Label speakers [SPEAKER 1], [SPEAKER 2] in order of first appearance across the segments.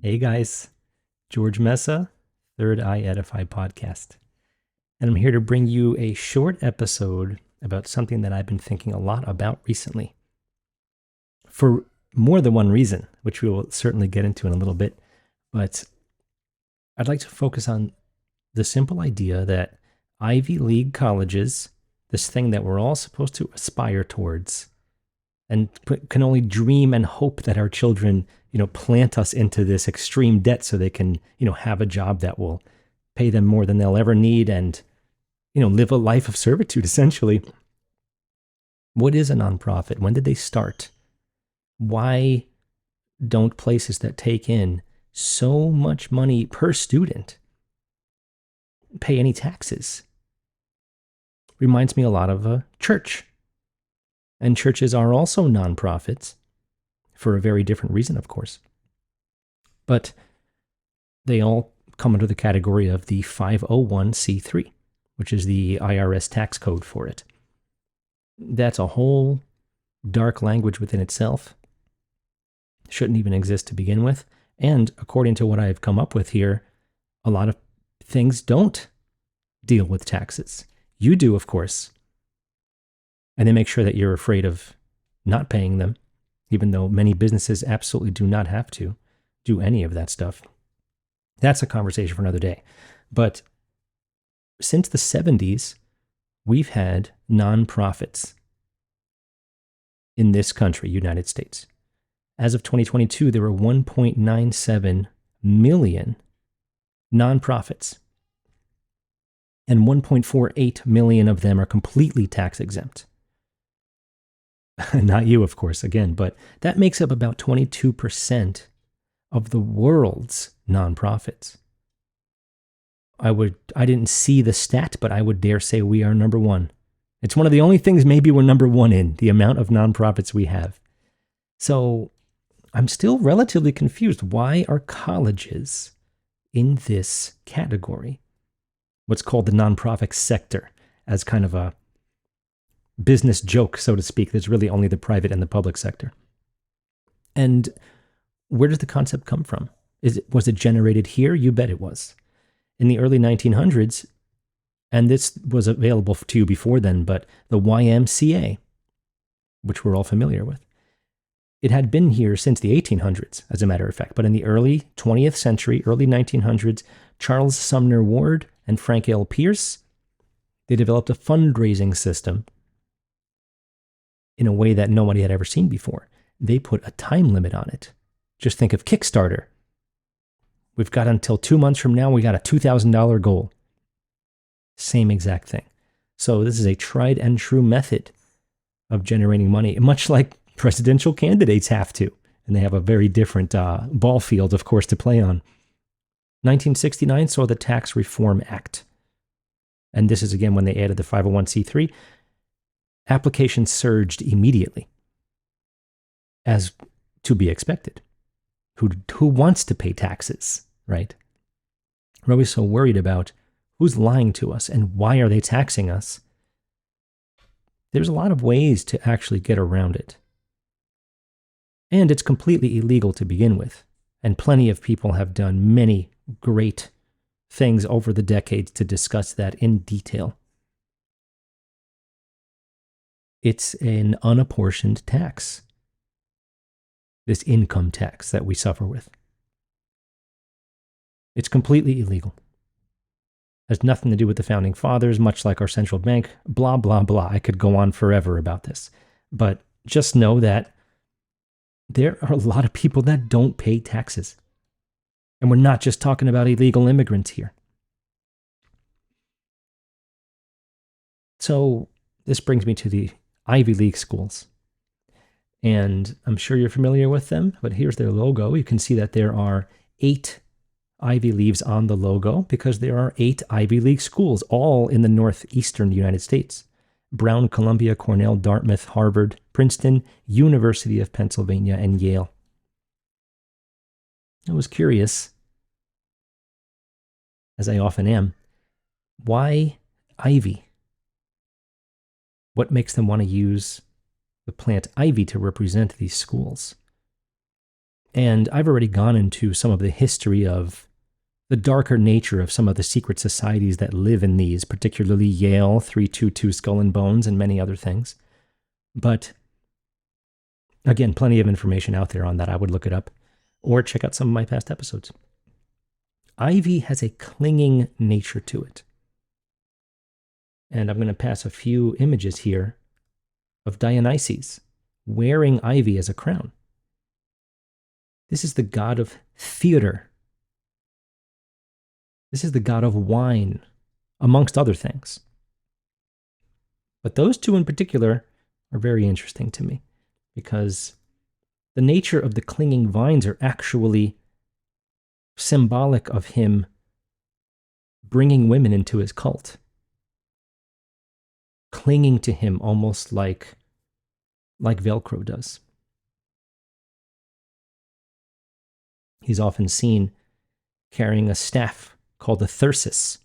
[SPEAKER 1] Hey guys, George Mesa, Third Eye Edify podcast. And I'm here to bring you a short episode about something that I've been thinking a lot about recently. For more than one reason, which we will certainly get into in a little bit. But I'd like to focus on the simple idea that Ivy League colleges, this thing that we're all supposed to aspire towards, and can only dream and hope that our children, plant us into this extreme debt so they can, have a job that will pay them more than they'll ever need and, live a life of servitude, essentially. What is a nonprofit? When did they start? Why don't places that take in so much money per student pay any taxes? Reminds me a lot of a church. And churches are also nonprofits for a very different reason, of course. But they all come under the category of the 501c3, which is the IRS tax code for it. That's a whole dark language within itself. Shouldn't even exist to begin with. And according to what I've come up with here, a lot of things don't deal with taxes. You do, of course. And they make sure that you're afraid of not paying them, even though many businesses absolutely do not have to do any of that stuff. That's a conversation for another day. But since the 70s, we've had nonprofits in this country, United States. As of 2022, there were 1.97 million nonprofits, and 1.48 million of them are completely tax exempt. Not you, of course, again, but that makes up about 22% of the world's nonprofits. I didn't see the stat, but I would dare say we are number one. It's one of the only things maybe we're number one in, the amount of nonprofits we have. So I'm still relatively confused. Why are colleges in this category? What's called the nonprofit sector, as kind of a business joke, so to speak. There's really only the private and the public sector. And where does the concept come from? Was it generated here? You bet it was. In the early 1900s, and this was available to you before then, but the YMCA, which we're all familiar with, it had been here since the 1800s, as a matter of fact. But in the early 20th century, early 1900s, Charles Sumner Ward and Frank L. Pierce, they developed a fundraising system in a way that nobody had ever seen before. They put a time limit on it. Just think of Kickstarter. We've got until 2 months from now, we got a $2,000 goal. Same exact thing. So this is a tried and true method of generating money, much like presidential candidates have to. And they have a very different ball field, of course, to play on. 1969 saw the Tax Reform Act. And this is again when they added the 501c3. Applications surged immediately, as to be expected. Who wants to pay taxes, right? We're always so worried about who's lying to us and why are they taxing us. There's a lot of ways to actually get around it. And it's completely illegal to begin with. And plenty of people have done many great things over the decades to discuss that in detail. It's an unapportioned tax. This income tax that we suffer with. It's completely illegal. Has nothing to do with the founding fathers, much like our central bank, blah, blah, blah. I could go on forever about this. But just know that there are a lot of people that don't pay taxes. And we're not just talking about illegal immigrants here. So this brings me to the Ivy League schools. And I'm sure you're familiar with them, but here's their logo. You can see that there are 8 Ivy leaves on the logo because there are 8 Ivy League schools, all in the northeastern United States. Brown, Columbia, Cornell, Dartmouth, Harvard, Princeton, University of Pennsylvania, and Yale. I was curious, as I often am, why ivy? What makes them want to use the plant ivy to represent these schools? And I've already gone into some of the history of the darker nature of some of the secret societies that live in these, particularly Yale, 322 Skull and Bones, and many other things. But again, plenty of information out there on that. I would look it up or check out some of my past episodes. Ivy has a clinging nature to it. And I'm going to pass a few images here of Dionysus wearing ivy as a crown. This is the god of theater. This is the god of wine, amongst other things. But those two in particular are very interesting to me because the nature of the clinging vines are actually symbolic of him bringing women into his cult, clinging to him almost like Velcro does. He's often seen carrying a staff called a thyrsus.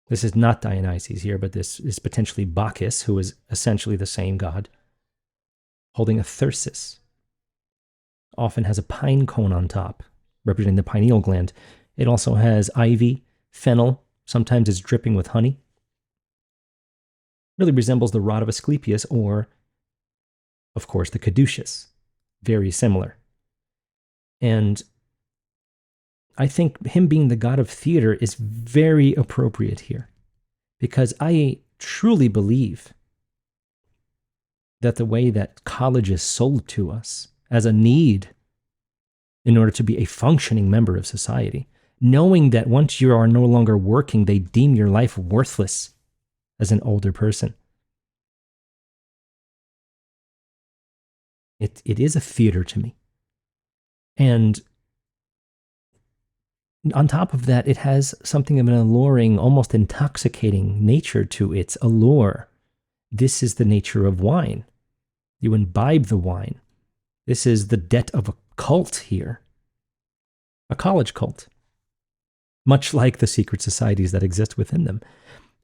[SPEAKER 1] This is not Dionysus here, but this is potentially Bacchus, who is essentially the same god, holding a thyrsus. Often has a pine cone on top, representing the pineal gland. It also has ivy, fennel, sometimes it's dripping with honey. Really resembles the rod of Asclepius or, of course, the caduceus. Very similar. And I think him being the god of theater is very appropriate here because I truly believe that the way that college is sold to us as a need in order to be a functioning member of society, knowing that once you are no longer working, they deem your life worthless as an older person. It is a theater to me. And on top of that, it has something of an alluring, almost intoxicating nature to its allure. This is the nature of wine. You imbibe the wine. This is the debt of a cult here, a college cult, much like the secret societies that exist within them.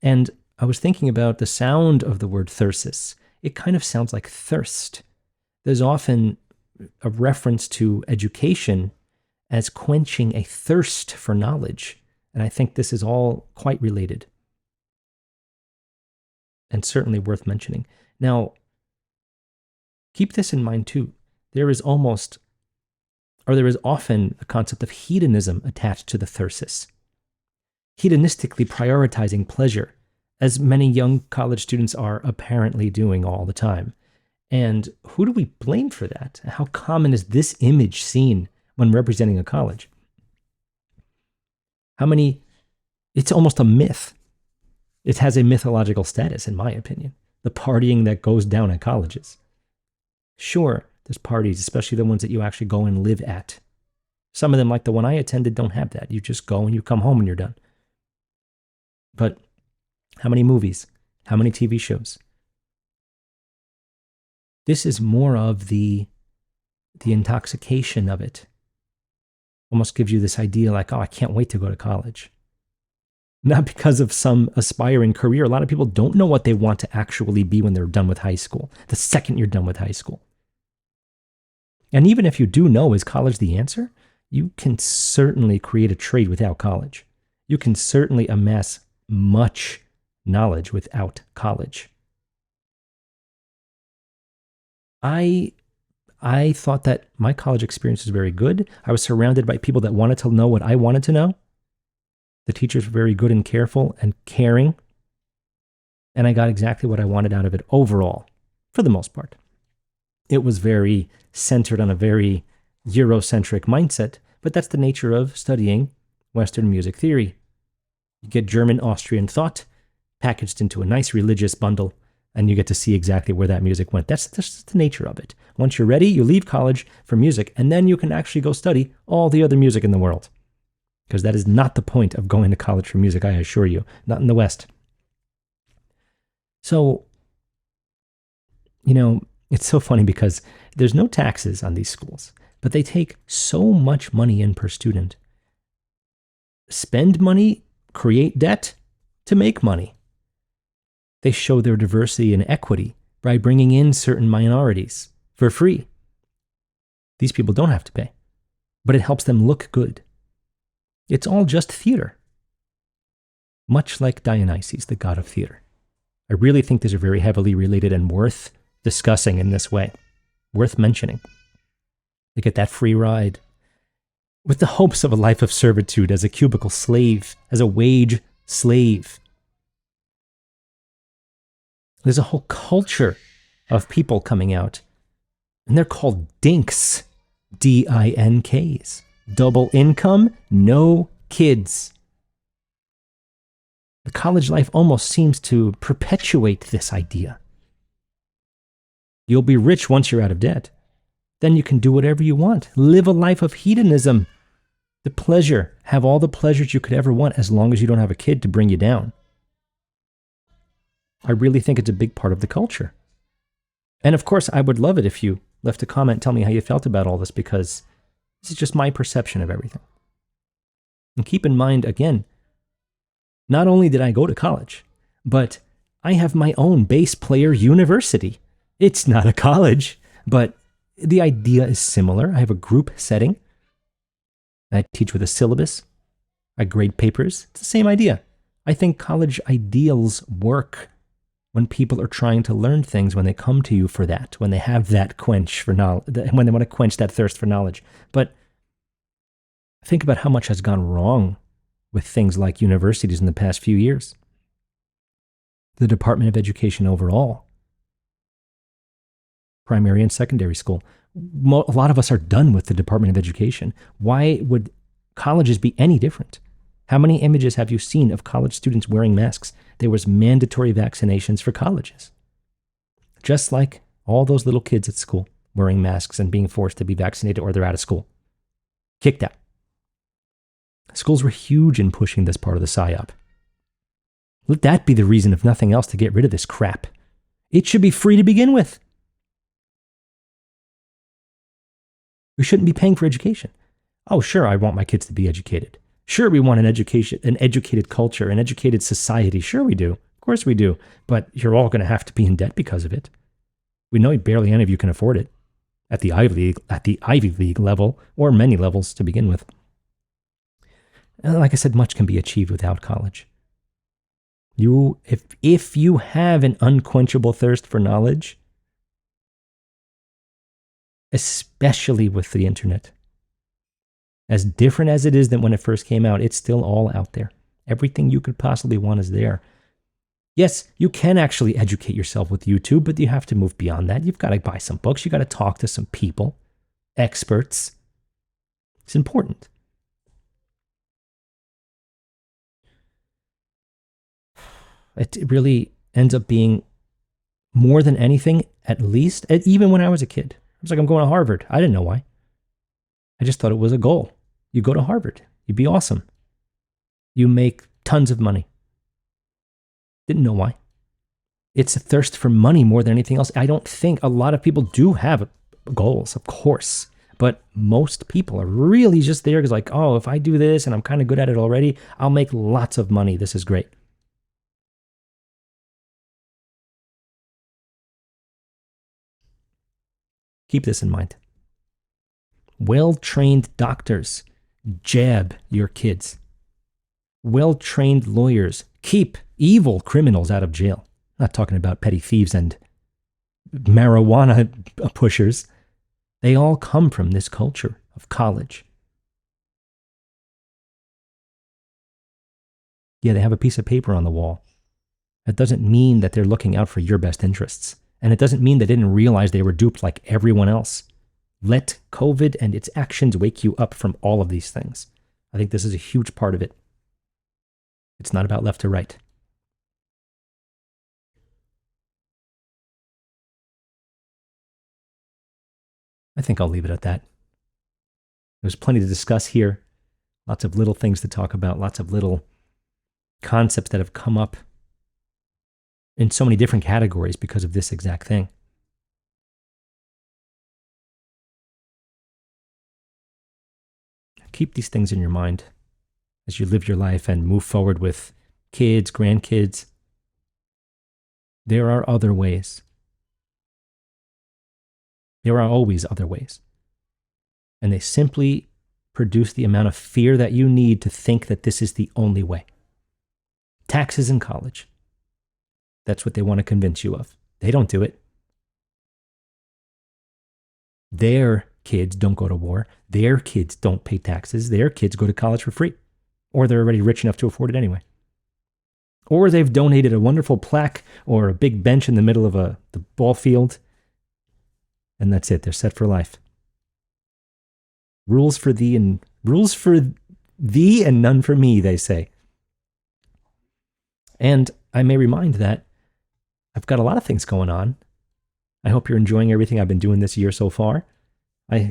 [SPEAKER 1] And I was thinking about the sound of the word thyrsus. It kind of sounds like thirst. There's often a reference to education as quenching a thirst for knowledge. And I think this is all quite related and certainly worth mentioning. Now, keep this in mind too. There is often a concept of hedonism attached to the thyrsus. Hedonistically prioritizing pleasure, as many young college students are apparently doing all the time. And who do we blame for that? How common is this image seen when representing a college? It's almost a myth. It has a mythological status, in my opinion. The partying that goes down at colleges. Sure, there's parties, especially the ones that you actually go and live at. Some of them, like the one I attended, don't have that. You just go and you come home and you're done. But how many movies? How many TV shows? This is more of the intoxication of it. Almost gives you this idea like, oh, I can't wait to go to college. Not because of some aspiring career. A lot of people don't know what they want to actually be when they're done with high school, the second you're done with high school. And even if you do know, is college the answer? You can certainly create a trade without college. You can certainly amass much knowledge without college. I thought that my college experience was very good. I was surrounded by people that wanted to know what I wanted to know. The teachers were very good and careful and caring. And I got exactly what I wanted out of it overall, for the most part. It was very centered on a very Eurocentric mindset, but that's the nature of studying Western music theory. You get German, Austrian thought packaged into a nice religious bundle, and you get to see exactly where that music went. That's the nature of it. Once you're ready, you leave college for music, and then you can actually go study all the other music in the world. Because that is not the point of going to college for music, I assure you. Not in the West. So, it's so funny because there's no taxes on these schools, but they take so much money in per student. Spend money, create debt to make money. They show their diversity and equity by bringing in certain minorities for free. These people don't have to pay, but it helps them look good. It's all just theater. Much like Dionysus, the god of theater. I really think these are very heavily related and worth discussing in this way, worth mentioning. They get that free ride with the hopes of a life of servitude as a cubicle slave, as a wage slave. There's a whole culture of people coming out, and they're called dinks, D-I-N-Ks. Double income, no kids. The college life almost seems to perpetuate this idea. You'll be rich once you're out of debt. Then you can do whatever you want. Live a life of hedonism. The pleasure. Have all the pleasures you could ever want as long as you don't have a kid to bring you down. I really think it's a big part of the culture. And of course, I would love it if you left a comment, tell me how you felt about all this, because this is just my perception of everything. And keep in mind, again, not only did I go to college, but I have my own bass player university. It's not a college, but the idea is similar. I have a group setting. I teach with a syllabus. I grade papers. It's the same idea. I think college ideals work when people are trying to learn things, when they come to you for that, when they have that quench for knowledge, when they want to quench that thirst for knowledge. But think about how much has gone wrong with things like universities in the past few years. The Department of Education overall, primary and secondary school. A lot of us are done with the Department of Education. Why would colleges be any different? How many images have you seen of college students wearing masks? There was mandatory vaccinations for colleges. Just like all those little kids at school wearing masks and being forced to be vaccinated or they're out of school. Kicked out. Schools were huge in pushing this part of the PSYOP. Let that be the reason, if nothing else, to get rid of this crap. It should be free to begin with. We shouldn't be paying for education. Oh, sure, I want my kids to be educated. Sure, we want an educated culture, an educated society. Sure we do. Of course we do. But you're all going to have to be in debt because of it. We know barely any of you can afford it at the Ivy League level, or many levels to begin with. And like I said, much can be achieved without college. If you have an unquenchable thirst for knowledge, especially with the internet, as different as it is than when it first came out, it's still all out there. Everything you could possibly want is there. Yes, you can actually educate yourself with YouTube, but you have to move beyond that. You've got to buy some books. You've got to talk to some people, experts. It's important. It really ends up being more than anything, at least, even when I was a kid. I was like, I'm going to Harvard. I didn't know why. I just thought it was a goal. You go to Harvard. You'd be awesome. You make tons of money. Didn't know why. It's a thirst for money more than anything else. I don't think a lot of people do have goals, of course. But most people are really just there because like, oh, if I do this and I'm kind of good at it already, I'll make lots of money. This is great. Keep this in mind. Well-trained doctors jab your kids. Well-trained lawyers keep evil criminals out of jail. I'm not talking about petty thieves and marijuana pushers. They all come from this culture of college. Yeah, they have a piece of paper on the wall. That doesn't mean that they're looking out for your best interests. And it doesn't mean they didn't realize they were duped like everyone else. Let COVID and its actions wake you up from all of these things. I think this is a huge part of it. It's not about left or right. I think I'll leave it at that. There's plenty to discuss here. Lots of little things to talk about. Lots of little concepts that have come up in so many different categories because of this exact thing. Keep these things in your mind as you live your life and move forward with kids, grandkids. There are other ways. There are always other ways. And they simply produce the amount of fear that you need to think that this is the only way. Taxes in college. That's what they want to convince you of. They don't do it. Their kids don't go to war. Their kids don't pay taxes. Their kids go to college for free. Or they're already rich enough to afford it anyway. Or they've donated a wonderful plaque or a big bench in the middle of the ball field. And that's it. They're set for life. Rules for thee and none for me, they say. And I may remind that I've got a lot of things going on. I hope you're enjoying everything I've been doing this year so far.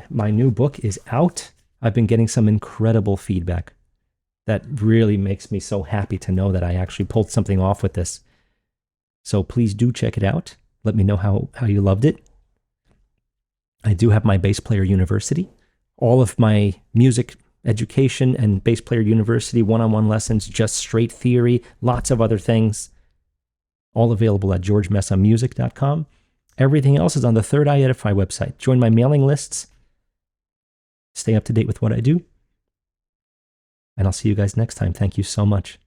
[SPEAKER 1] My new book is out. I've been getting some incredible feedback. That really makes me so happy to know that I actually pulled something off with this. So please do check it out. Let me know how you loved it. I do have my Bass Player University. All of my music education and Bass Player University one-on-one lessons, just straight theory, lots of other things, all available at georgemessamusic.com. Everything else is on the Third Eye Edify website. Join my mailing lists. Stay up to date with what I do. And I'll see you guys next time. Thank you so much.